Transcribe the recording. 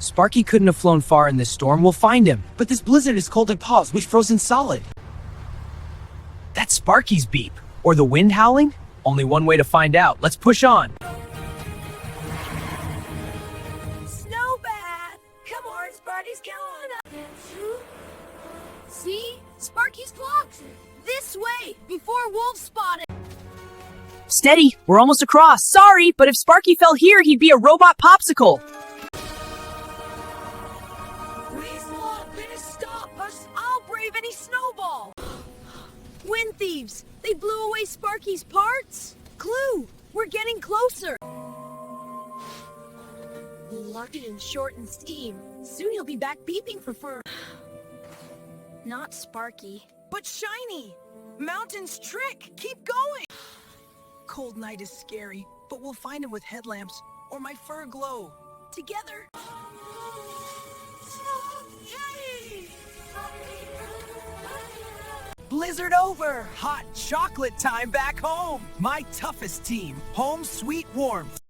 Sparky couldn't have flown far in this storm. We'll find him. But this blizzard is cold and paws. We've frozen solid. That's Sparky's beep. Or the wind howling? Only one way to find out. Let's push on. Snowbat! Come on, Sparky's coming up. See? Sparky's clocked. This way, before wolves spot it. Steady, we're almost across. Sorry, but if Sparky fell here, he'd be a robot popsicle. Please, Lord, please stop us. I'll brave any snowball. Wind thieves, they blew away Sparky's parts. Clue, we're getting closer. Lock it in short and steam. Soon he'll be back beeping for fur. Not Sparky. But Shiny! Mountain's trick! Keep going! Cold night is scary, but we'll find him with headlamps or my fur glow. Together! Yay! Blizzard over! Hot chocolate time back home! My toughest team, home sweet warmth.